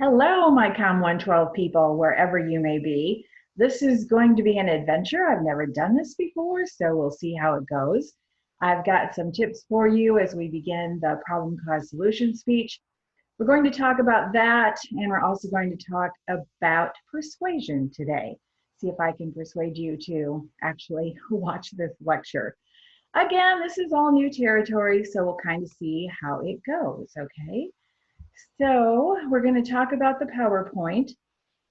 Hello, my COM 112 people, wherever you may be. This is going to be an adventure. I've never done this before, so we'll see how it goes. I've got some tips for you as we begin the problem cause solution speech. We're going to talk about that, and we're also going to talk about persuasion today. See if I can persuade you to actually watch this lecture. Again, this is all new territory, so we'll kind of see how it goes, okay? So we're going to talk about the PowerPoint.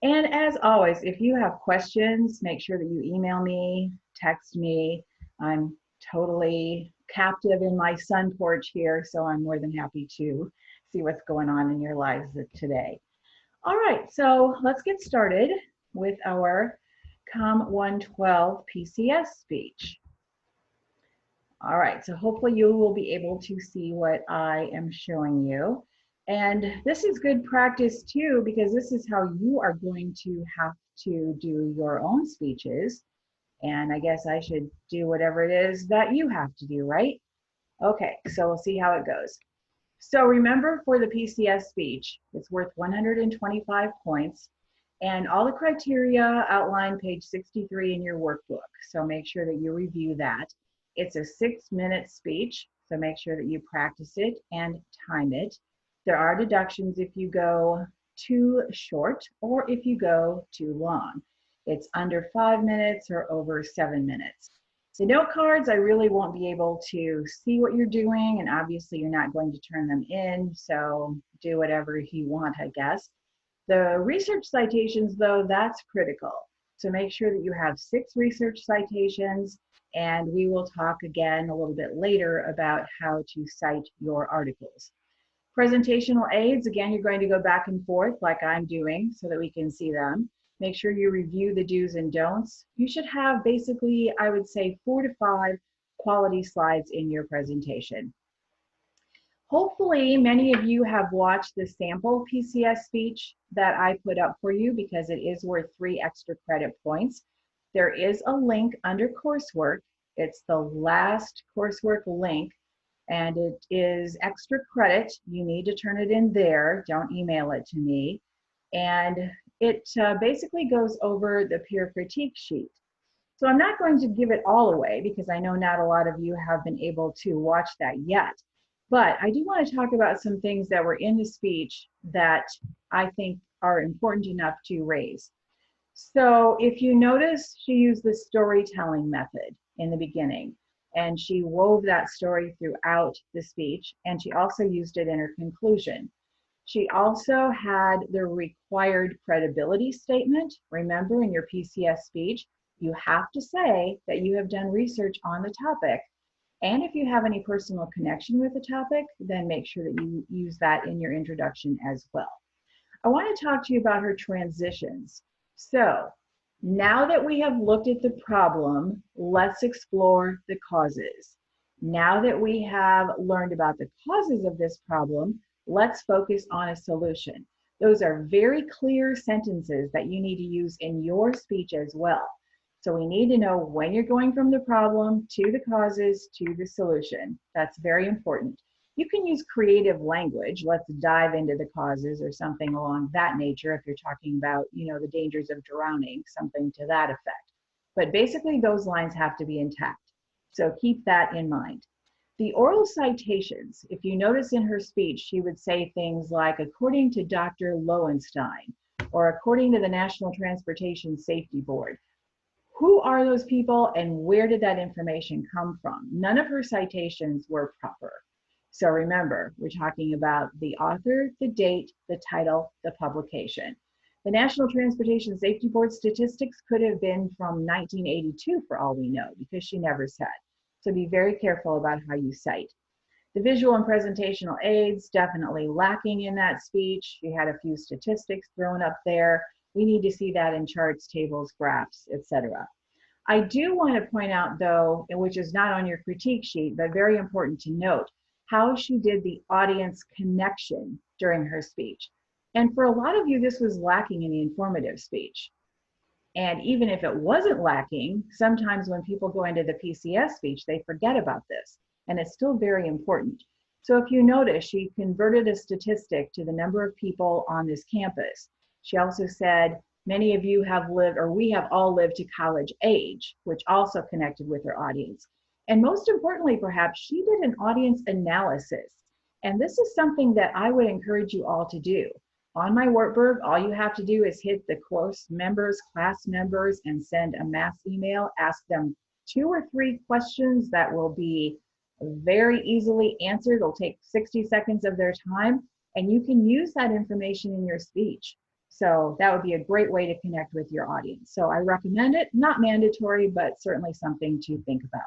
And as always, if you have questions, make sure that you email me, text me. I'm totally captive in my sun porch here, so I'm more than happy to see what's going on in your lives today. All right, so let's get started with our COM 112 PCS speech. All right, so hopefully you will be able to see what I am showing you. And this is good practice too, because this is how you are going to have to do your own speeches. And I guess I should do whatever it is that you have to do, right? Okay, so we'll see how it goes. So remember, for the PCS speech, it's worth 125 points. And all the criteria outline page 63 in your workbook. So make sure that you review that. It's a 6-minute speech, so make sure that you practice it and time it. There are deductions if you go too short or if you go too long. It's under 5 minutes or over 7 minutes. The note cards, I really won't be able to see what you're doing, and obviously you're not going to turn them in, so do whatever you want, I guess. The research citations, though, that's critical. So make sure that you have 6 research citations, and we will talk again a little bit later about how to cite your articles. Presentational aids, again, you're going to go back and forth like I'm doing so that we can see them. Make sure you review the do's and don'ts. You should have basically, I would say, 4 to 5 quality slides in your presentation. Hopefully, many of you have watched the sample PCS speech that I put up for you because it is worth 3 extra credit points. There is a link under coursework. It's the last coursework link, and it is extra credit. You need to turn it in there. Don't email it to me. And it basically goes over the peer critique sheet. So I'm not going to give it all away because I know not a lot of you have been able to watch that yet. But I do want to talk about some things that were in the speech that I think are important enough to raise. So if you notice, she used the storytelling method in the beginning, and she wove that story throughout the speech, and she also used it in her conclusion. She also had the required credibility statement. Remember, in your PCS speech, you have to say that you have done research on the topic. And if you have any personal connection with the topic, then make sure that you use that in your introduction as well. I want to talk to you about her transitions. So now that we have looked at the problem, let's explore the causes. Now that we have learned about the causes of this problem, let's focus on a solution. Those are very clear sentences that you need to use in your speech as well. So we need to know when you're going from the problem to the causes to the solution. That's very important. You can use creative language. Let's dive into the causes or something along that nature if you're talking about, the dangers of drowning, something to that effect. But basically those lines have to be intact. So keep that in mind. The oral citations, if you notice in her speech, she would say things like, according to Dr. Lowenstein, or according to the National Transportation Safety Board. Who are those people and where did that information come from? None of her citations were proper. So remember, we're talking about the author, the date, the title, the publication. The National Transportation Safety Board statistics could have been from 1982 for all we know, because she never said. So be very careful about how you cite. The visual and presentational aids, definitely lacking in that speech. She had a few statistics thrown up there. We need to see that in charts, tables, graphs, etc. I do want to point out, though, which is not on your critique sheet, but very important to note, how she did the audience connection during her speech. And for a lot of you, this was lacking in the informative speech. And even if it wasn't lacking, sometimes when people go into the PCS speech, they forget about this. And it's still very important. So if you notice, she converted a statistic to the number of people on this campus. She also said, many of you have lived, or we have all lived to college age, which also connected with her audience. And most importantly, perhaps, she did an audience analysis. And this is something that I would encourage you all to do. On my Wartburg, all you have to do is hit the course members, class members, and send a mass email. Ask them 2 or 3 questions that will be very easily answered. It'll take 60 seconds of their time, and you can use that information in your speech. So that would be a great way to connect with your audience. So I recommend it, not mandatory, but certainly something to think about.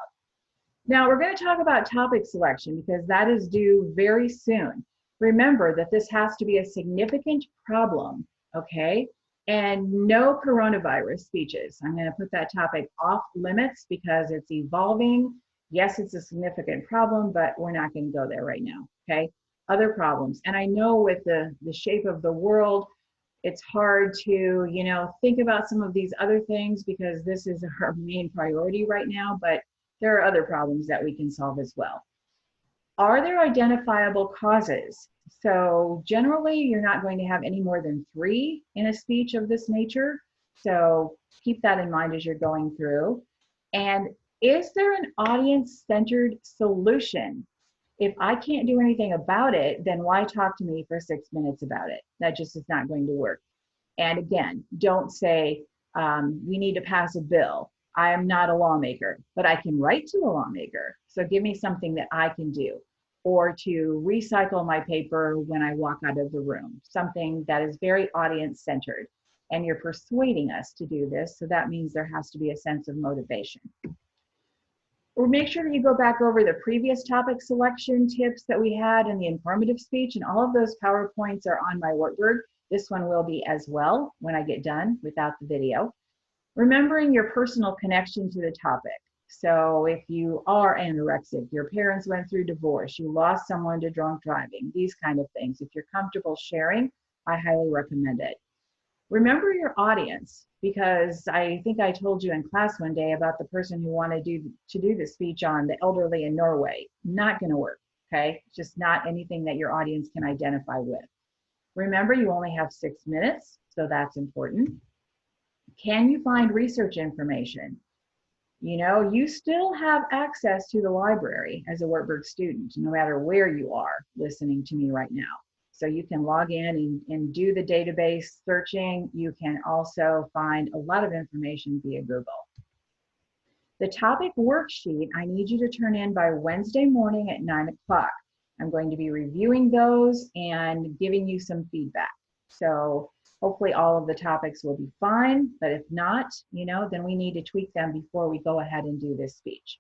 Now we're going to talk about topic selection because that is due very soon. Remember that this has to be a significant problem, okay? And no coronavirus speeches. I'm going to put that topic off limits because it's evolving. Yes, it's a significant problem, but we're not going to go there right now, okay? Other problems. And I know with the shape of the world, it's hard to, think about some of these other things because this is our main priority right now, but there are other problems that we can solve as well. Are there identifiable causes? So generally, you're not going to have any more than 3 in a speech of this nature. So keep that in mind as you're going through. And is there an audience-centered solution? If I can't do anything about it, then why talk to me for 6 minutes about it? That just is not going to work. And again, don't say, we need to pass a bill. I am not a lawmaker, but I can write to a lawmaker. So give me something that I can do, or to recycle my paper when I walk out of the room, something that is very audience-centered. And you're persuading us to do this, so that means there has to be a sense of motivation. Or make sure that you go back over the previous topic selection tips that we had in the informative speech, and all of those PowerPoints are on my Wartburg. This one will be as well when I get done without the video. Remembering your personal connection to the topic. So if you are anorexic, your parents went through divorce, you lost someone to drunk driving, these kind of things. If you're comfortable sharing, I highly recommend it. Remember your audience, because I think I told you in class one day about the person who wanted to do the speech on the elderly in Norway. Not going to work, okay? Just not anything that your audience can identify with. Remember, you only have 6 minutes, so that's important. Can you find research information? You still have access to the library as a Wartburg student, no matter where you are listening to me right now. So you can log in and do the database searching. You can also find a lot of information via Google. The topic worksheet, I need you to turn in by Wednesday morning at 9 o'clock. I'm going to be reviewing those and giving you some feedback. So hopefully all of the topics will be fine, but if not, then we need to tweak them before we go ahead and do this speech.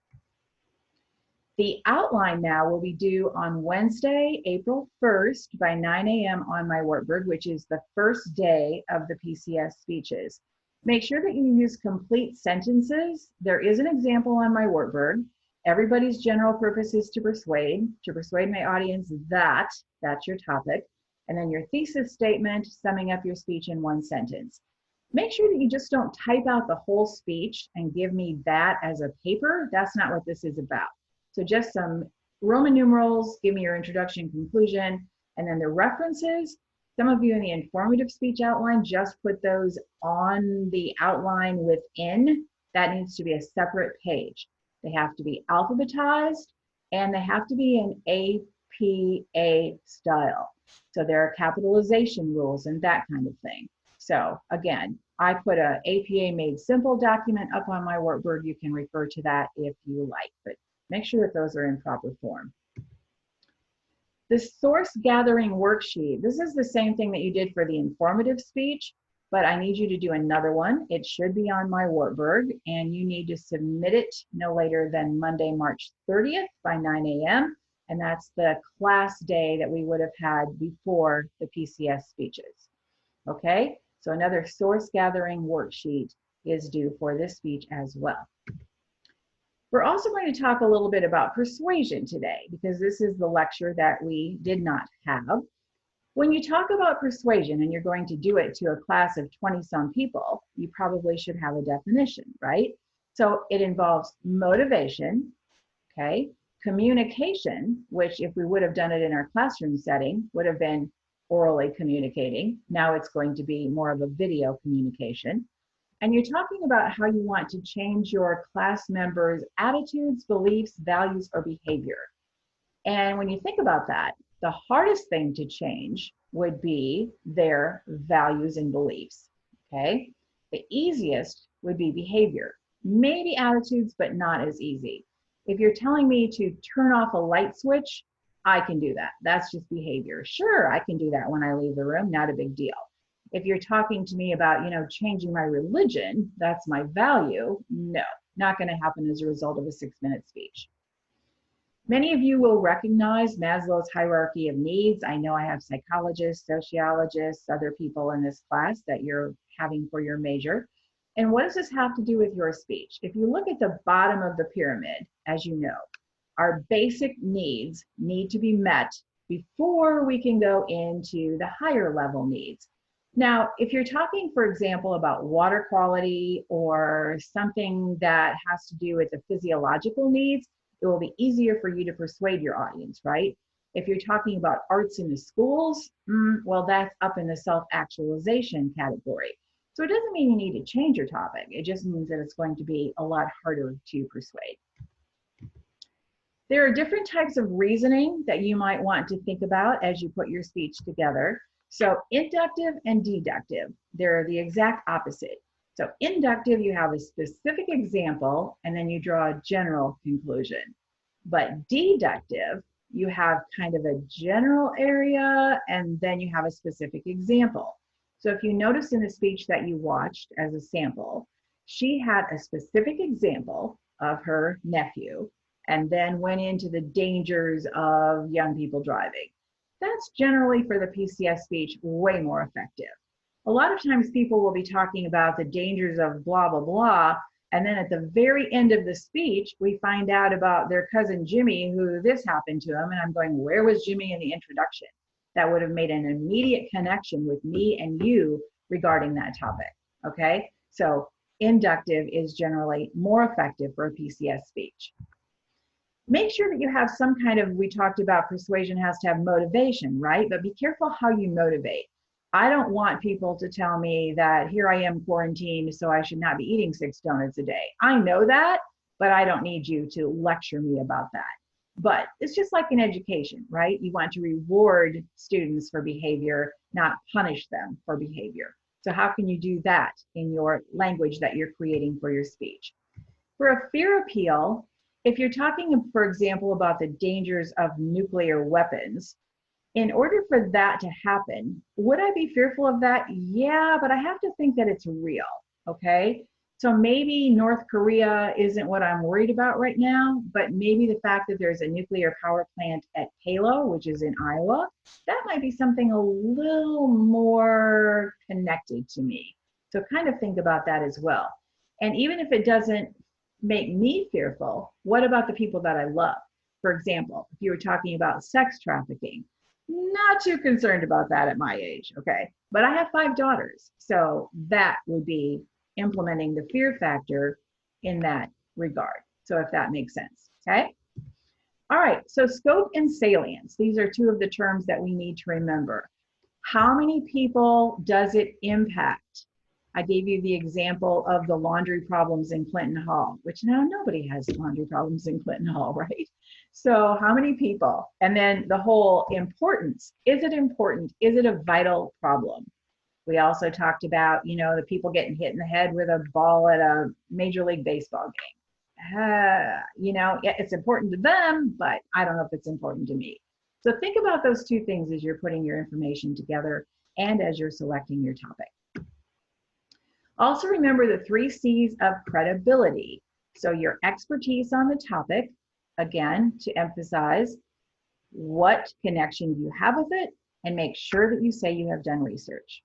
The outline now will be due on Wednesday, April 1st by 9 a.m. on my Wartburg, which is the first day of the PCS speeches. Make sure that you use complete sentences. There is an example on my Wartburg. Everybody's general purpose is to persuade my audience that that's your topic. And then your thesis statement, summing up your speech in 1 sentence. Make sure that you just don't type out the whole speech and give me that as a paper. That's not what this is about. So just some Roman numerals, give me your introduction, conclusion, and then the references. Some of you in the informative speech outline just put those on the outline within. That needs to be a separate page. They have to be alphabetized, and they have to be in APA style. So there are capitalization rules and that kind of thing. So again, I put a APA Made Simple document up on my Wartburg. You can refer to that if you like, but make sure that those are in proper form. The source gathering worksheet, this is the same thing that you did for the informative speech, but I need you to do another one. It should be on my Wartburg, and you need to submit it no later than Monday, March 30th by 9 a.m. And that's the class day that we would have had before the PCS speeches. Okay, so another source gathering worksheet is due for this speech as well. We're also going to talk a little bit about persuasion today, because this is the lecture that we did not have. When you talk about persuasion and you're going to do it to a class of 20-some people, you probably should have a definition, right? So it involves motivation, okay, Communication, which if we would have done it in our classroom setting, would have been orally communicating. Now it's going to be more of a video communication. And you're talking about how you want to change your class members' attitudes, beliefs, values, or behavior. And when you think about that, the hardest thing to change would be their values and beliefs, okay? The easiest would be behavior. Maybe attitudes, but not as easy. If you're telling me to turn off a light switch, I can do that. That's just behavior. Sure, I can do that when I leave the room, not a big deal. If you're talking to me about, changing my religion, that's my value, no, not going to happen as a result of a 6-minute speech. Many of you will recognize Maslow's hierarchy of needs. I know I have psychologists, sociologists, other people in this class that you're having for your major. And what does this have to do with your speech? If you look at the bottom of the pyramid, as you know, our basic needs need to be met before we can go into the higher level needs. Now, if you're talking, for example, about water quality or something that has to do with the physiological needs, it will be easier for you to persuade your audience, right? If you're talking about arts in the schools, well, that's up in the self-actualization category. So it doesn't mean you need to change your topic. It just means that it's going to be a lot harder to persuade. There are different types of reasoning that you might want to think about as you put your speech together. So inductive and deductive, they're the exact opposite. So inductive, you have a specific example and then you draw a general conclusion. But deductive, you have kind of a general area and then you have a specific example. So if you notice in the speech that you watched as a sample, she had a specific example of her nephew and then went into the dangers of young people driving. That's generally, for the PCS speech, way more effective. A lot of times people will be talking about the dangers of blah, blah, blah, and then at the very end of the speech, we find out about their cousin Jimmy, who this happened to him, and I'm going, where was Jimmy in the introduction? That would have made an immediate connection with me and you regarding that topic, okay? So inductive is generally more effective for a PCS speech. Make sure that you have some kind of, we talked about persuasion has to have motivation, right? But be careful how you motivate. I don't want people to tell me that here I am quarantined, so I should not be eating 6 donuts a day. I know that, but I don't need you to lecture me about that. But it's just like in education, right? You want to reward students for behavior, not punish them for behavior. So how can you do that in your language that you're creating for your speech? For a fear appeal, if you're talking, for example, about the dangers of nuclear weapons, in order for that to happen, would I be fearful of that? Yeah, but I have to think that it's real, okay? So maybe North Korea isn't what I'm worried about right now, but maybe the fact that there's a nuclear power plant at Halo, which is in Iowa, that might be something a little more connected to me. So kind of think about that as well. And even if it doesn't make me fearful, what about the people that I love? For example, if you were talking about sex trafficking, not too concerned about that at my age, okay? But I have 5 daughters, so that would be implementing the fear factor in that regard. So if that makes sense, okay? All right, so scope and salience. These are 2 of the terms that we need to remember. How many people does it impact? I gave you the example of the laundry problems in Clinton Hall, which now nobody has laundry problems in Clinton Hall, right? So how many people? And then the whole importance. Is it important? Is it a vital problem? We also talked about, the people getting hit in the head with a ball at a Major League Baseball game. It's important to them, but I don't know if it's important to me. So think about those 2 things as you're putting your information together and as you're selecting your topic. Also remember the 3 C's of credibility. So your expertise on the topic, again, to emphasize what connection do you have with it, and make sure that you say you have done research.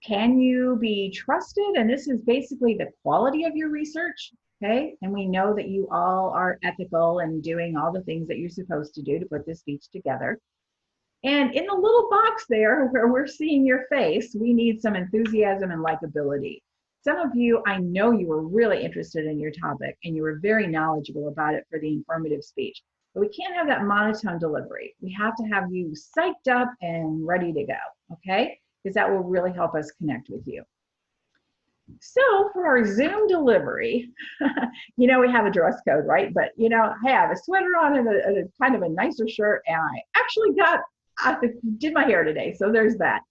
Can you be trusted? And this is basically the quality of your research, okay? And we know that you all are ethical and doing all the things that you're supposed to do to put this speech together. And in the little box there where we're seeing your face, we need some enthusiasm and likability. Some of you, I know you were really interested in your topic and you were very knowledgeable about it for the informative speech. But we can't have that monotone delivery. We have to have you psyched up and ready to go, okay? Because that will really help us connect with you. So for our Zoom delivery, we have a dress code, right? But I have a sweater on and a kind of a nicer shirt, and I actually did my hair today, so there's that.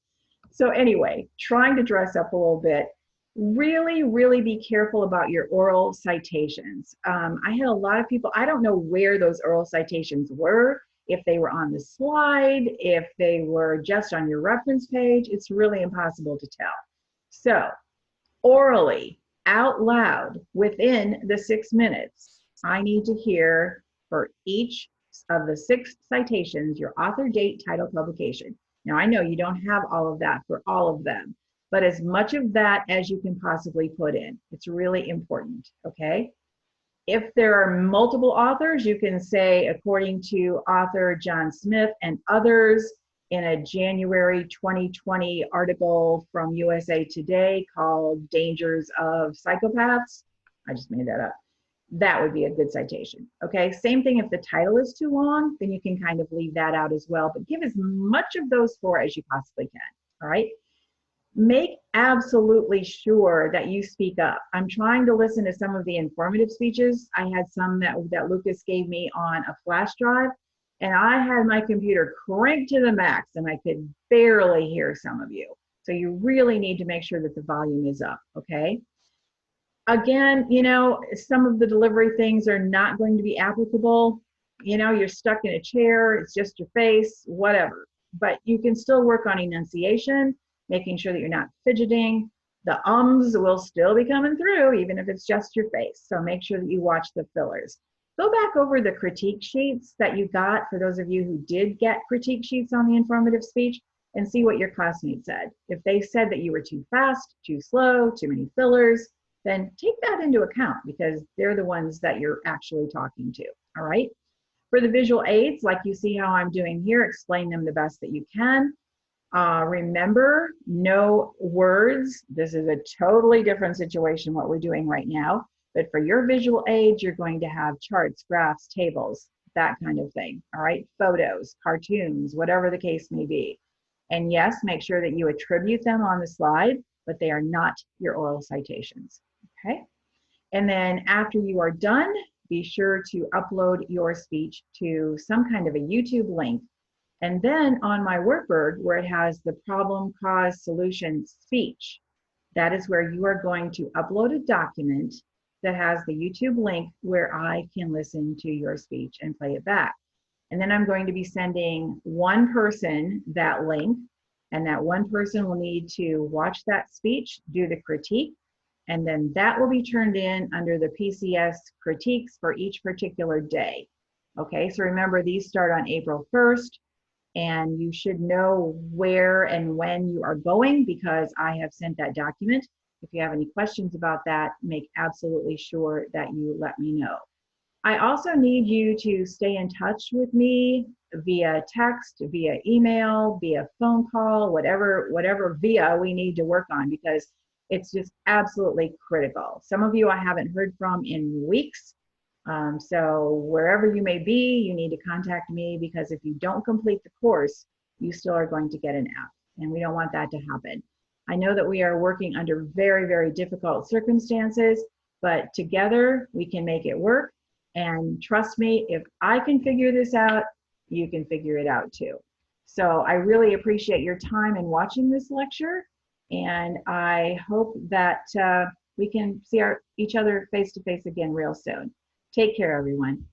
So anyway, trying to dress up a little bit. Really, really be careful about your oral citations. I had a lot of people, I don't know where those oral citations were, if they were on the slide, if they were just on your reference page. It's really impossible to tell. So orally, out loud, within the 6 minutes, I need to hear for each of the 6 citations, your author, date, title, publication. Now, I know you don't have all of that for all of them, but as much of that as you can possibly put in. It's really important, okay? If there are multiple authors, you can say, according to author John Smith and others, in a January 2020 article from USA Today called Dangers of Psychopaths. I just made that up. That would be a good citation, okay? Same thing if the title is too long, then you can kind of leave that out as well, but give as much of those 4 as you possibly can, all right? Make absolutely sure that you speak up. I'm trying to listen to some of the informative speeches. I had some that Lucas gave me on a flash drive, and I had my computer cranked to the max, and I could barely hear some of you. So you really need to make sure that the volume is up, okay? Again, some of the delivery things are not going to be applicable. You're stuck in a chair, it's just your face, whatever. But you can still work on enunciation, making sure that you're not fidgeting. The ums will still be coming through, even if it's just your face. So make sure that you watch the fillers. Go back over the critique sheets that you got for those of you who did get critique sheets on the informative speech and see what your classmates said. If they said that you were too fast, too slow, too many fillers, then take that into account because they're the ones that you're actually talking to, all right? For the visual aids, like you see how I'm doing here, explain them the best that you can. Remember, no words. This is a totally different situation, what we're doing right now. But for your visual aids, you're going to have charts, graphs, tables, that kind of thing. All right, photos, cartoons, whatever the case may be. And yes, make sure that you attribute them on the slide, but they are not your oral citations. Okay. And then after you are done, be sure to upload your speech to some kind of a YouTube link. And then on my Workboard, where it has the problem, cause, solution, speech, that is where you are going to upload a document that has the YouTube link where I can listen to your speech and play it back. And then I'm going to be sending one person that link, and that one person will need to watch that speech, do the critique, and then that will be turned in under the PCS critiques for each particular day. Okay, so remember these start on April 1st. And you should know where and when you are going because I have sent that document. If you have any questions about that, make absolutely sure that you let me know. I also need you to stay in touch with me via text, via email, via phone call, whatever via we need to work on because it's just absolutely critical. Some of you I haven't heard from in weeks. So wherever you may be, you need to contact me because if you don't complete the course, you still are going to get an F, and we don't want that to happen. I know that we are working under very, very difficult circumstances, but together we can make it work. And trust me, if I can figure this out, you can figure it out too. So I really appreciate your time in watching this lecture, and I hope that we can see each other face to face again real soon. Take care, everyone.